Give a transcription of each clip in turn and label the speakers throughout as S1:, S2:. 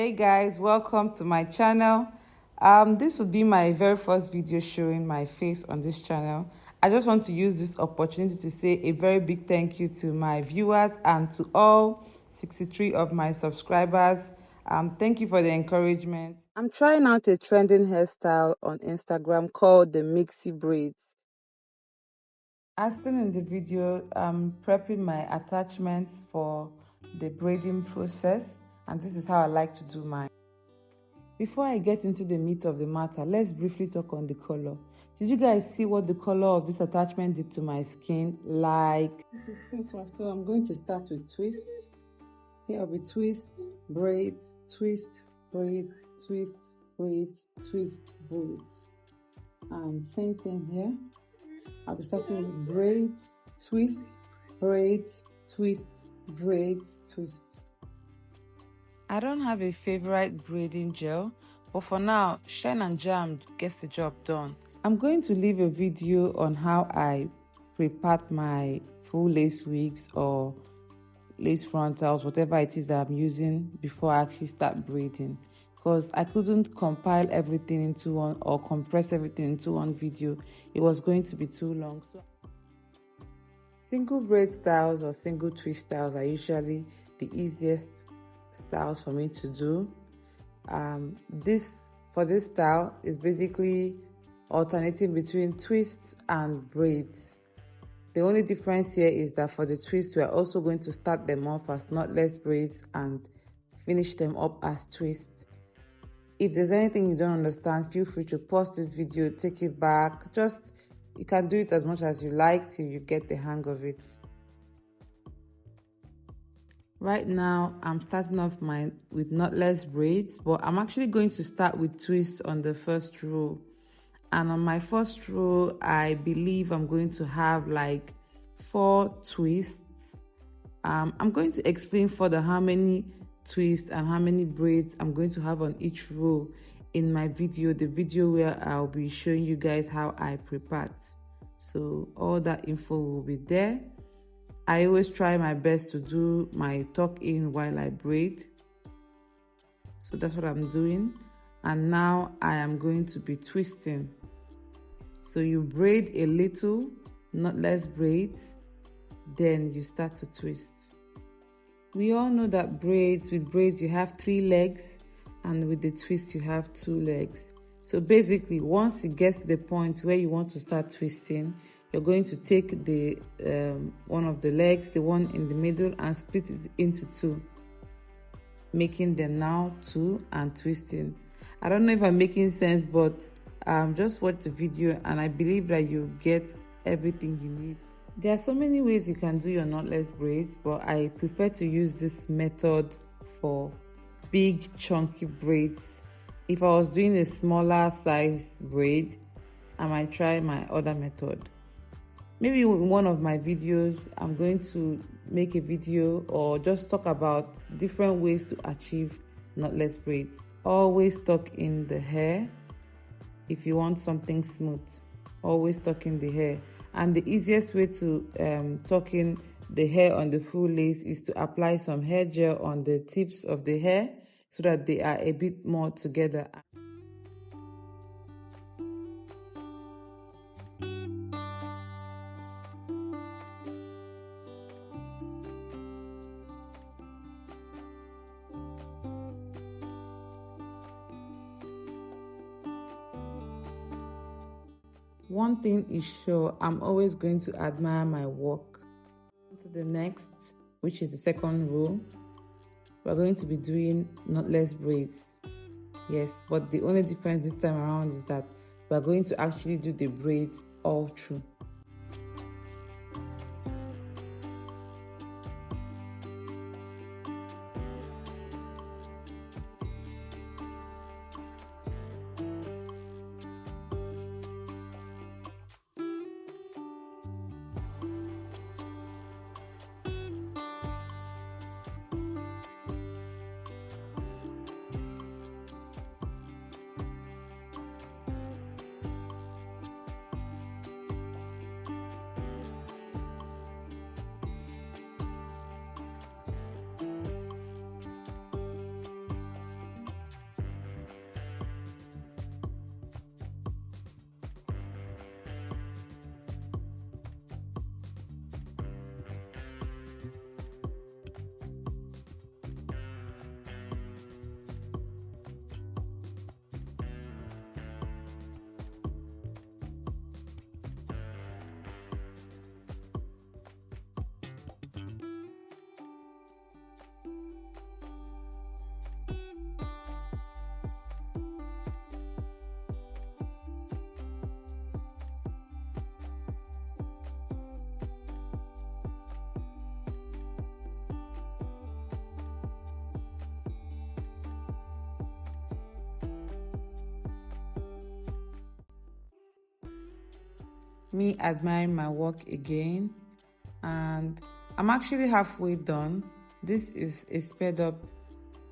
S1: Hey guys, welcome to my channel. This would be my very first video showing my face on this channel. I just want to use this opportunity to say a very big thank you to my viewers and to all 63 of my subscribers. Thank you for the encouragement. I'm trying out a trending hairstyle on Instagram called the Mixie Braids. As seen in the video, I'm prepping my attachments for the braiding process, and this is how I like to do mine. Before I get into the meat of the matter, let's briefly talk on the color. Did you guys see what the color of this attachment did to my skin? Like, so I'm going to start with twists. Here will be twist, braids, twist, braids, twist, braids, twist, braids. And same thing here. I'll be starting with braids, twist, braids, twist, braids, twist. I don't have a favorite braiding gel, but for now, Shine and Jam gets the job done. I'm going to leave a video on how I pre-part my full lace wigs or lace frontals, whatever it is that I'm using before I actually start braiding, because I couldn't compile everything into one or compress everything into one video. It was going to be too long. So single braid styles or single twist styles are usually the easiest styles for me to do. For this style is basically alternating between twists and braids. The only difference here is that for the twists, we are also going to start them off as knotless braids and finish them up as twists. If there's anything you don't understand, feel free to pause this video, take it back. You can do it as much as you like till you get the hang of it. Right now, I'm starting off with knotless braids, but I'm actually going to start with twists on the first row. And on my first row, I believe I'm going to have like 4 twists. I'm going to explain further how many twists and how many braids I'm going to have on each row in my video, the video where I'll be showing you guys how I pre-part. So all that info will be there. I always try my best to do my tuck in while I braid. So that's what I'm doing. And now I am going to be twisting. So you braid a little, knotless braids, then you start to twist. We all know that with braids you have 3 legs, and with the twist you have 2 legs. So basically, once it gets to the point where you want to start twisting, you're going to take the one of the legs, the one in the middle, and split it into 2, making them now 2 and twisting. I don't know if I'm making sense, but just watch the video and I believe that you get everything you need. There are so many ways you can do your knotless braids, but I prefer to use this method for big chunky braids. If I was doing a smaller sized braid, I might try my other method. Maybe in one of my videos, I'm going to make a video or just talk about different ways to achieve knotless braids. Always tuck in the hair. If you want something smooth, always tuck in the hair. And the easiest way to tuck in the hair on the full lace is to apply some hair gel on the tips of the hair so that they are a bit more together. One thing is sure, I'm always going to admire my work. To the next, which is the second row, we're going to be doing knotless braids. Yes, but the only difference this time around is that we're going to actually do the braids all through. me admiring my work again, and I'm actually halfway done. This is a sped up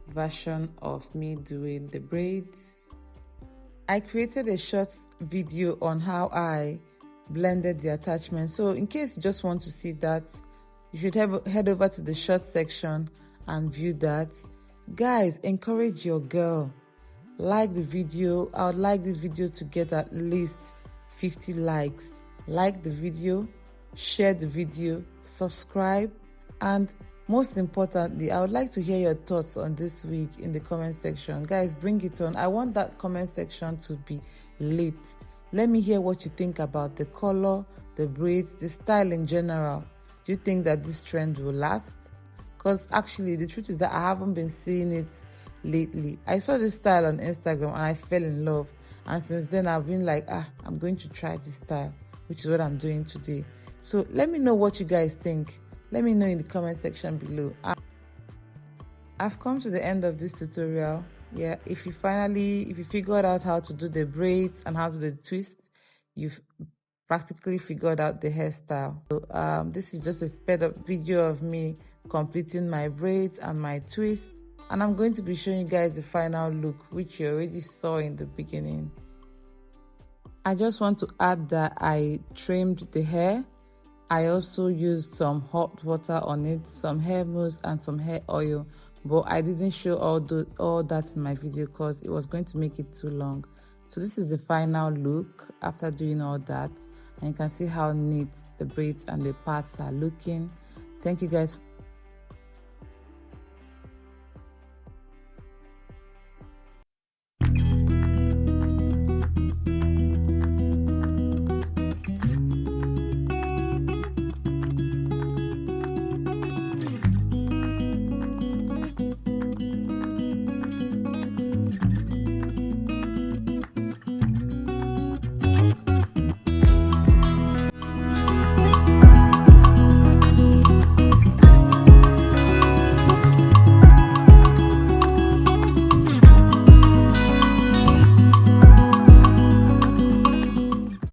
S1: version of me doing the braids. I created a short video on how I blended the attachment, so in case you just want to see that, you should head over to the short section and view that. Guys, encourage your girl. Like the video. I would like this video to get at least 50 likes. Like the video, share the video, subscribe, and most importantly, I would like to hear your thoughts on this week in the comment section. Guys, bring it on. I want that comment section to be lit. Let me hear what you think about the color, the braids, the style in general. Do you think that this trend will last? Because actually, the truth is that I haven't been seeing it lately. I saw this style on Instagram and I fell in love. And since then, I've been like, I'm going to try this style, which is what I'm doing today. So let me know what you guys think. Let me know in the comment section below. I've come to the end of this tutorial. Yeah, if you figured out how to do the braids and how to do the twist, you've practically figured out the hairstyle. So this is just a sped up video of me completing my braids and my twist, and I'm going to be showing you guys the final look, which you already saw in the beginning. I just want to add that I trimmed the hair. I also used some hot water on it, some hair mousse and some hair oil, but I didn't show all that in my video because it was going to make it too long. So this is the final look after doing all that, and you can see how neat the braids and the parts are looking. Thank you guys